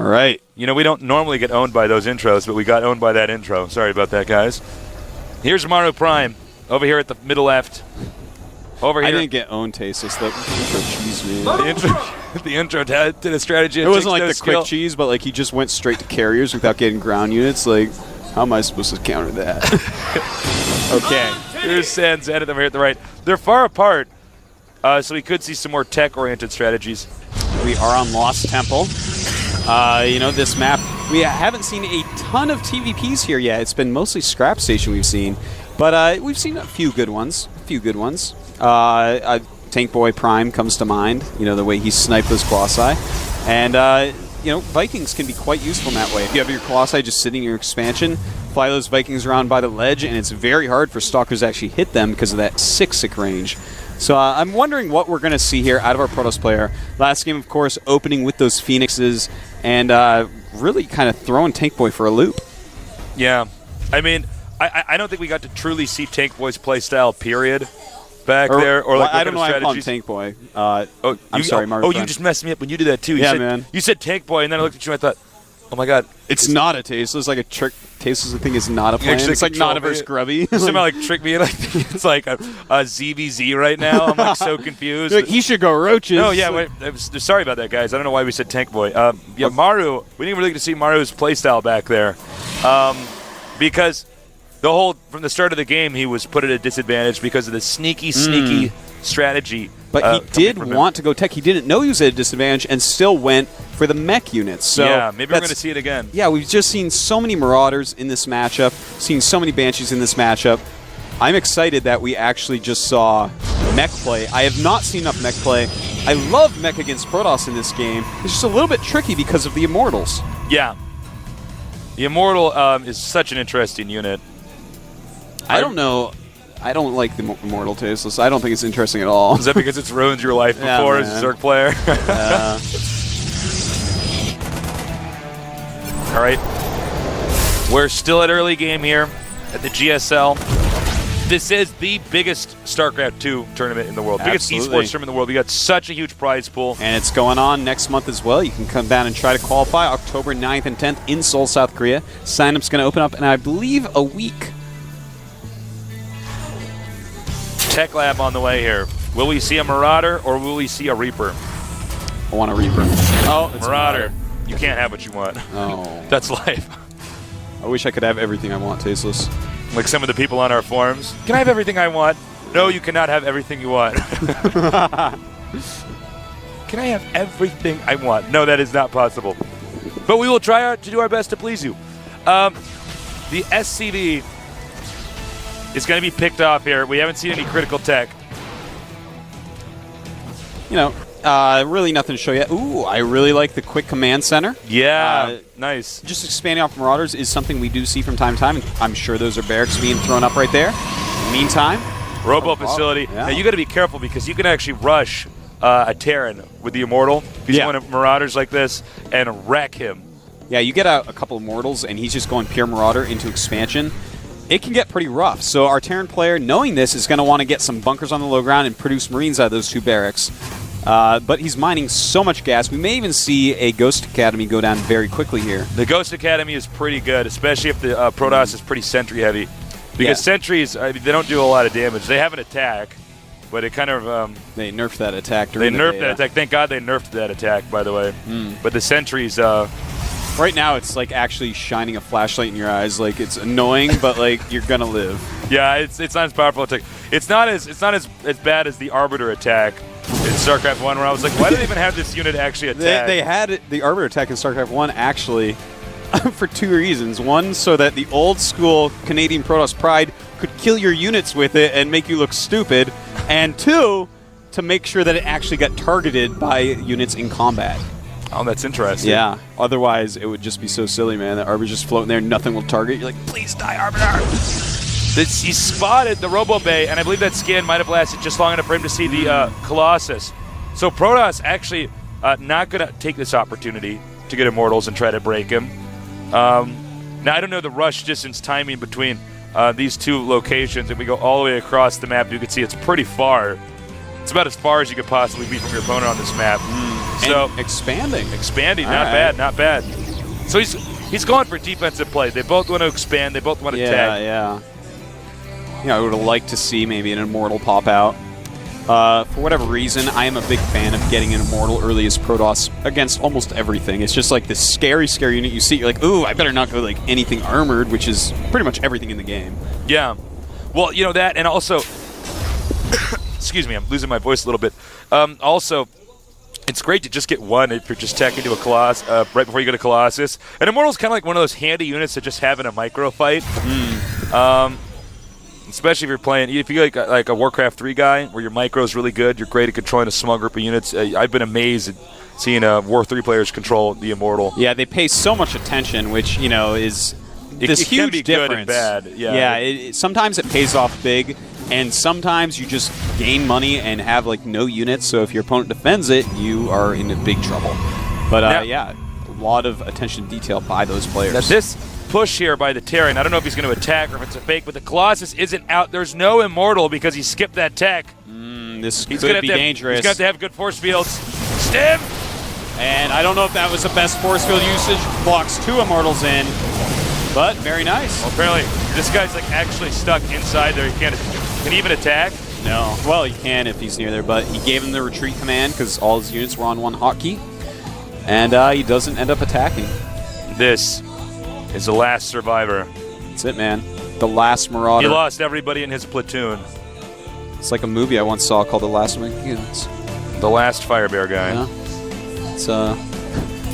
right. You know, we don't normally get owned by those intros, but we got owned by that intro. Sorry about that, guys. Here's Maru Prime over here at the middle left. Over here. I didn't get owned, Tasteless. The intro cheese me. The intro did a strategy. It wasn't like the quick cheese, but like he just went straight to carriers without getting ground units. Like, how am I supposed to counter that? Okay. Here's Sans and them here at the right. They're far apart, so we could see some more tech-oriented strategies. We are on Lost Temple. You know, this map, we haven't seen a ton of TVPs here yet. It's been mostly Scrap Station we've seen, but we've seen a few good ones. Tank Boy Prime comes to mind, you know, the way he sniped those Colossi. And, you know, Vikings can be quite useful in that way. If you have your Colossi just sitting in your expansion, fly those Vikings around by the ledge, and it's very hard for Stalkers to actually hit them because of that 6-6 range. So I'm wondering what we're going to see here out of our Protoss player. Last game, of course, opening with those Phoenixes and really kind of throwing Tank Boy for a loop. Yeah. I mean, I don't think we got to truly see Tank Boy's playstyle, period, back there. Or like, I don't know why I call him Tank Boy. I'm sorry, Maru. You just messed me up when you did that, too. Man. You said Tank Boy, and then I looked at you and I thought, oh, my God. It's not a Tasteless. Like a trick. Tasteless thing is not a plan. It's like not a versus Grubby. You somehow like trick me. Like it's like a ZVZ right now. I'm like so confused. Like, he should go Roaches. No, yeah. Wait, sorry about that, guys. I don't know why we said Tank Boy. Yeah, Maru. We didn't really get to see Maru's playstyle back there, because from the start of the game he was put at a disadvantage because of the sneaky strategy. But he did want to go tech. He didn't know he was at a disadvantage and still went for the mech units. So yeah, maybe we're going to see it again. Yeah, we've just seen so many Marauders in this matchup, seen so many Banshees in this matchup. I'm excited that we actually just saw mech play. I have not seen enough mech play. I love mech against Protoss in this game. It's just a little bit tricky because of the Immortals. Yeah. The Immortal is such an interesting unit. I don't know. I don't like the Immortal Tasteless. I don't think it's interesting at all. Is that because it's ruined your life before as a Zerg player? All right. We're still at early game here at the GSL. This is the biggest StarCraft 2 tournament in the world. Absolutely. Biggest esports tournament in the world. We got such a huge prize pool. And it's going on next month as well. You can come down and try to qualify October 9th and 10th in Seoul, South Korea. Sign-up's going to open up in, I believe, a week. Tech Lab on the way here. Will we see a Marauder or will we see a Reaper? I want a Reaper. Oh, it's Marauder. You can't have what you want. Oh. That's life. I wish I could have everything I want, Tasteless. Like some of the people on our forums. Can I have everything I want? No, you cannot have everything you want. Can I have everything I want? No, that is not possible. But we will try to do our best to please you. The SCV is going to be picked off here. We haven't seen any critical tech. You know, really nothing to show yet. Ooh, I really like the quick command center. Yeah, nice. Just expanding off Marauders is something we do see from time to time. I'm sure those are barracks being thrown up right there. In the meantime, Robo facility. Yeah. Now, you got to be careful because you can actually rush a Terran with the Immortal. He's going to Marauders like this and wreck him. Yeah, you get a couple of Mortals, and he's just going pure Marauder into expansion. It can get pretty rough. So our Terran player, knowing this, is going to want to get some bunkers on the low ground and produce Marines out of those two barracks. But he's mining so much gas. We may even see a Ghost Academy go down very quickly here. The Ghost Academy is pretty good, especially if the Protoss is pretty sentry heavy. Because sentries, I mean, they don't do a lot of damage. They have an attack, but it kind of... they nerfed that attack. They nerfed that attack. Thank God they nerfed that attack, by the way. But the sentries... right now, it's like actually shining a flashlight in your eyes. Like, it's annoying, but like you're gonna live. Yeah, it's not as powerful attack. It's not as bad as the Arbiter attack in StarCraft 1, where I was like, why do they even have this unit actually attack? They had the Arbiter attack in StarCraft 1 actually for two reasons. One, so that the old school Canadian Protoss Pride could kill your units with it and make you look stupid, and two, to make sure that it actually got targeted by units in combat. Oh, that's interesting. Yeah. Otherwise, it would just be so silly, man. The Arbiter's just floating there, nothing will target. You're like, please die, Arbiter! He spotted the Robo Bay, and I believe that scan might have lasted just long enough for him to see the Colossus. So Protoss actually not going to take this opportunity to get Immortals and try to break him. Now, I don't know the rush distance timing between these two locations. If we go all the way across the map, you can see it's pretty far. It's about as far as you could possibly be from your opponent on this map. So expanding. Expanding, not bad, not bad. So he's going for defensive play. They both want to expand. They both want to tag. Yeah. I would have liked to see maybe an Immortal pop out. For whatever reason, I am a big fan of getting an Immortal early as Protoss against almost everything. It's just like this scary unit you see. You're like, ooh, I better not go like anything armored, which is pretty much everything in the game. Yeah. Well, that, and also, excuse me, I'm losing my voice a little bit. Also, it's great to just get one if you're just tech into a Colossus right before you go to Colossus. And Immortal's kind of like one of those handy units that just have in a micro fight. Especially if you're playing, if you like a Warcraft 3 guy where your micro is really good, you're great at controlling a small group of units. I've been amazed at seeing War 3 players control the Immortal. Yeah, they pay so much attention, which, is this it huge can be difference. Good and bad. Yeah, sometimes it pays off big, and sometimes you just gain money and have like no units, so if your opponent defends it, you are in big trouble. But yeah, a lot of attention to detail by those players. Now this push here by the Terran, I don't know if he's going to attack or if it's a fake, but the Colossus isn't out. There's no Immortal because he skipped that tech. This could be dangerous. He's got to have good force fields. Stim! And I don't know if that was the best force field usage. Blocks 2 Immortals in, but very nice. Well, apparently this guy's like actually stuck inside there. Can he even attack? No. Well, he can if he's near there, but he gave him the retreat command because all his units were on one hotkey, and he doesn't end up attacking. This is the last survivor. That's it, man. The last Marauder. He lost everybody in his platoon. It's like a movie I once saw called The Last Mohicans. The last Firebear guy. Yeah. It's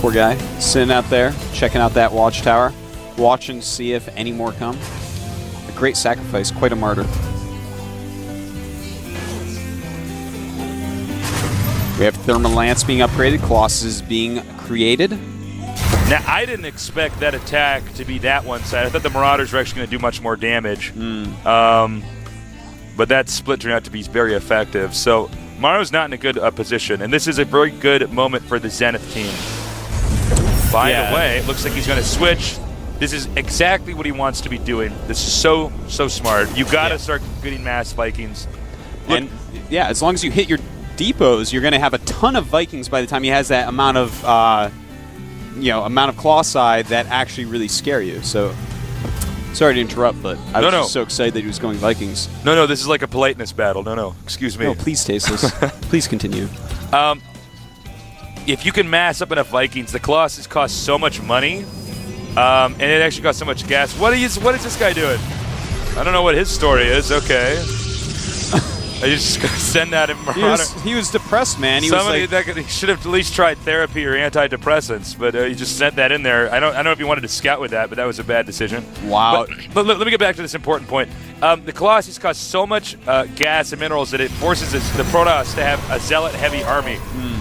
poor guy sitting out there, checking out that watchtower, watching to see if any more come. A great sacrifice, quite a martyr. We have Thermal Lance being upgraded, Colossus is being created. Now, I didn't expect that attack to be that one side. I thought the Marauders were actually going to do much more damage. But that split turned out to be very effective. So Maru's not in a good position, and this is a very good moment for the Zenith team. By the way, it looks like he's going to switch. This is exactly what he wants to be doing. This is so smart. You got to start getting mass Vikings. And yeah, as long as you hit your depots, you're going to have a ton of Vikings by the time he has that amount of amount of Colossi that actually really scare you. So, sorry to interrupt, but I was just so excited that he was going Vikings. No, this is like a politeness battle. No, excuse me. No, please, Tasis. Please continue. If you can mass up enough Vikings, the Colossus cost so much money, and it actually costs so much gas. What is this guy doing? I don't know what his story is. Okay. I just send that in. He was depressed, man. He should have at least tried therapy or antidepressants, but he just sent that in there. I don't know if he wanted to scout with that, but that was a bad decision. Wow. But let me get back to this important point. The Colossus cost so much gas and minerals that it forces the Protoss to have a zealot-heavy army.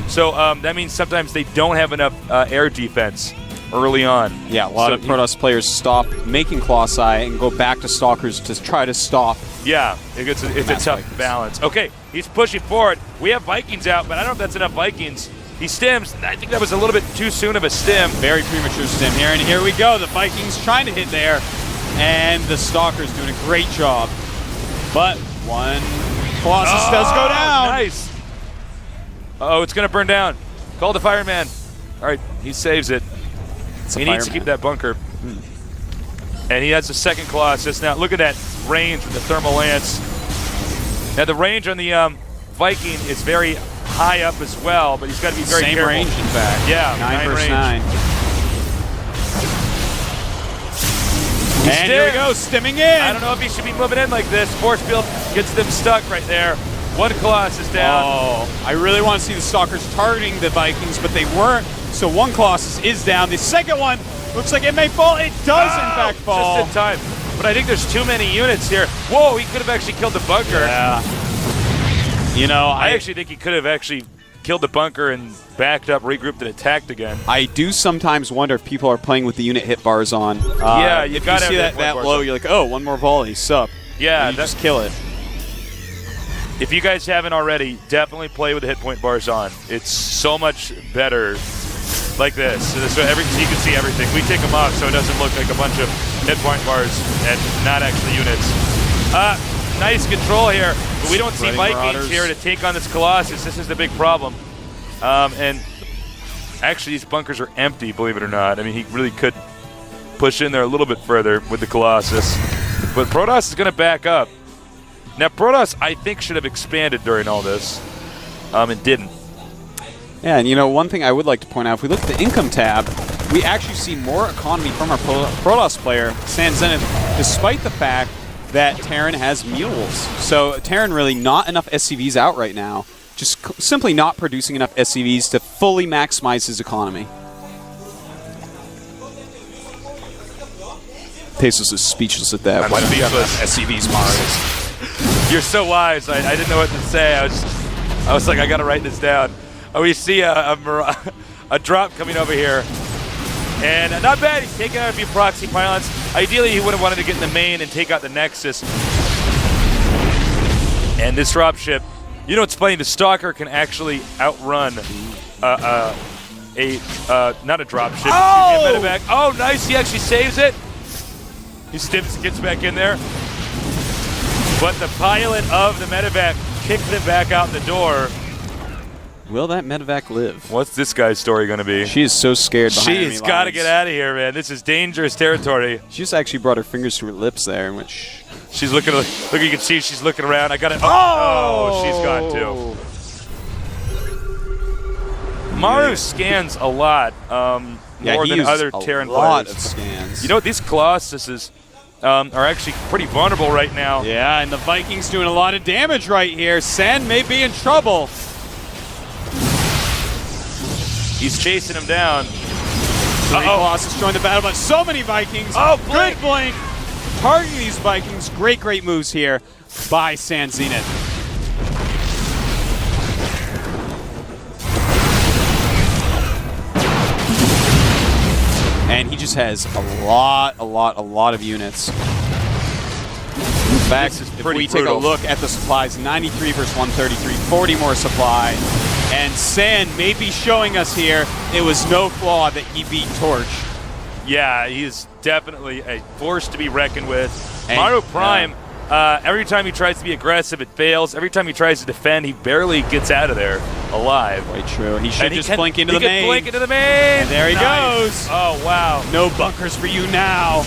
So that means sometimes they don't have enough air defense early on. Yeah, a lot of Protoss players stop making Colossi and go back to Stalkers to try to stop. Yeah, it's a tough balance. Okay, he's pushing forward. We have Vikings out, but I don't know if that's enough Vikings. He stims. I think that was a little bit too soon of a stim. Very premature stim here, and here we go. The Vikings trying to hit there, and the Stalkers doing a great job. But one Colossus does go down. Nice. Uh-oh, it's going to burn down. Call the fireman. All right, he saves it. He needs to keep that bunker. And he has the second Colossus. Now, look at that range with the Thermal Lance. Now, the range on the Viking is very high up as well, but he's got to be very careful. Same range, in fact. Yeah, 9 versus range. 9. And here we go, stimming in. I don't know if he should be moving in like this. Force field gets them stuck right there. One Colossus down. Oh, I really want to see the Stalkers targeting the Vikings, but they weren't. So one Colossus is down. The second one looks like it may fall. It does, in fact, fall. Just in time. But I think there's too many units here. Whoa, he could have actually killed the bunker. Yeah. I actually think he could have actually killed the bunker and backed up, regrouped, and attacked again. I do sometimes wonder if people are playing with the unit hit bars on. Yeah, you've got to see that low, you're like, oh, one more volley, sup. Yeah, and you just kill it. If you guys haven't already, definitely play with the hit point bars on. It's so much better like this. So you can see everything. We take them off so it doesn't look like a bunch of hit point bars and not actually units. Nice control here, but we don't see Vikings here to take on this Colossus. This is the big problem. And Actually, these bunkers are empty, believe it or not. I mean, he really could push in there a little bit further with the Colossus. But Protoss is going to back up. Now, Protoss, I think, should have expanded during all this, and didn't. Yeah, and one thing I would like to point out, if we look at the income tab, we actually see more economy from our Protoss player, San Zenith, despite the fact that Terran has mules. So Terran really not enough SCVs out right now. Just simply not producing enough SCVs to fully maximize his economy. Pesos is speechless at that. Why don't you have enough SCVs, Maru? You're so wise. I didn't know what to say. I was like, I got to write this down. Oh, we see a drop coming over here. And not bad. He's taking out a few proxy pylons. Ideally, he would have wanted to get in the main and take out the Nexus. And this dropship, it's funny, the Stalker can actually outrun not a dropship, oh! A medevac. Oh, nice. He actually saves it. He gets back in there. But the pilot of the medevac kicked him back out the door. Will that medevac live? What's this guy's story going to be? She is so scared behind enemy lines. She's got to get out of here, man. This is dangerous territory. She just actually brought her fingers to her lips there, which... She's looking, look, you can see she's looking around. I got it. Oh, she's gone too. Maru scans a lot, more than other Terran players. A lot of scans. These Colossuses are actually pretty vulnerable right now. Yeah, and the Vikings doing a lot of damage right here. San may be in trouble. He's chasing him down. Colossus joined the battle, but so many Vikings. Oh, blink. Good blink. Targeting these Vikings. Great moves here by San Zenith. And he just has a lot of units. In fact, if we take a look at the supplies, 93 versus 133, 40 more supply. And San may be showing us here it was no flaw that he beat Torch. Yeah, he's definitely a force to be reckoned with. Maru Prime, every time he tries to be aggressive, it fails. Every time he tries to defend, he barely gets out of there alive. Quite true. He should just blink into the main. He can blink into the main. And there he goes. Oh, wow. No bunkers for you now.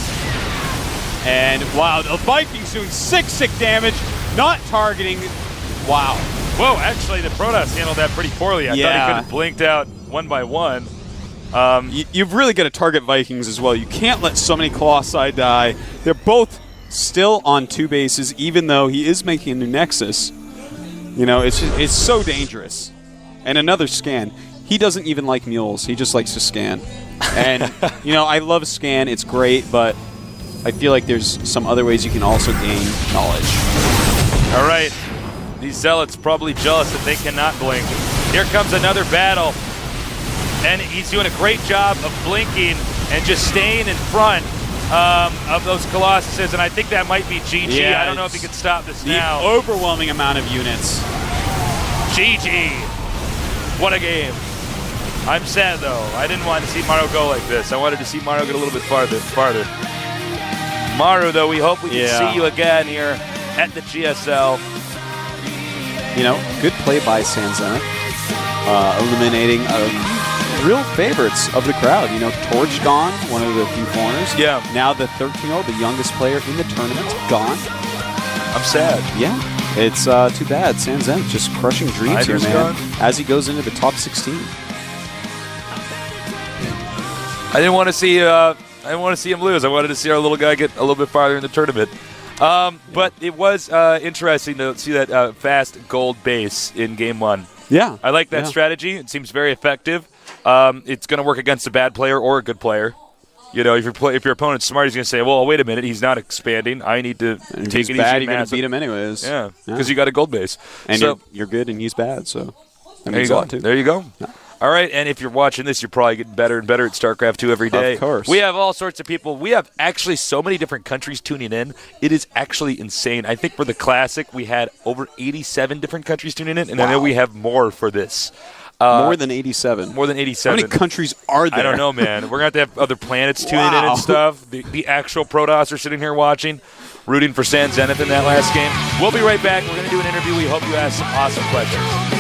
And, wow, the Vikings doing sick damage, not targeting. Wow. Whoa, actually, the Protoss handled that pretty poorly. I thought he could have blinked out one by one. You've really got to target Vikings as well. You can't let so many Colossi die. They're both still on 2 bases, even though he is making a new Nexus. It's so dangerous. And another scan. He doesn't even like mules. He just likes to scan. And, I love scan. It's great, but I feel like there's some other ways you can also gain knowledge. All right. These Zealots probably jealous that they cannot blink. Here comes another battle. And he's doing a great job of blinking and just staying in front of those Colossuses. And I think that might be GG. Yeah, I don't know if he can stop this now. The overwhelming amount of units. GG. What a game. I'm sad, though. I didn't want to see Maru go like this. I wanted to see Maru get a little bit farther. Maru, though, we hope we can see you again here at the GSL. Good play by San Zenith, eliminating real favorites of the crowd. Torch gone, one of the few corners. Yeah. Now the 13-year-old, the youngest player in the tournament, gone. I'm sad. Yeah. It's too bad. San Zenith just crushing dreams here, man, as he goes into the top 16. I didn't want to see him lose. I wanted to see our little guy get a little bit farther in the tournament. But it was interesting to see that fast gold base in Game 1. Yeah. I like that strategy. It seems very effective. It's going to work against a bad player or a good player. If your opponent's smart, he's going to say, well, wait a minute, he's not expanding. I need to take it easy. Bad, you're going to beat him anyways. Yeah, because you got a gold base. And you're good and he's bad, so there you go. There you go. Yeah. All right, and if you're watching this, you're probably getting better and better at StarCraft 2 every day. Of course. We have all sorts of people. We have actually so many different countries tuning in. It is actually insane. I think for the Classic, we had over 87 different countries tuning in, and I know we have more for this. More than 87. More than 87. How many countries are there? I don't know, man. We're going to have other planets tuning in and stuff. The actual Protoss are sitting here watching, rooting for San Zenith in that last game. We'll be right back. We're going to do an interview. We hope you ask some awesome questions.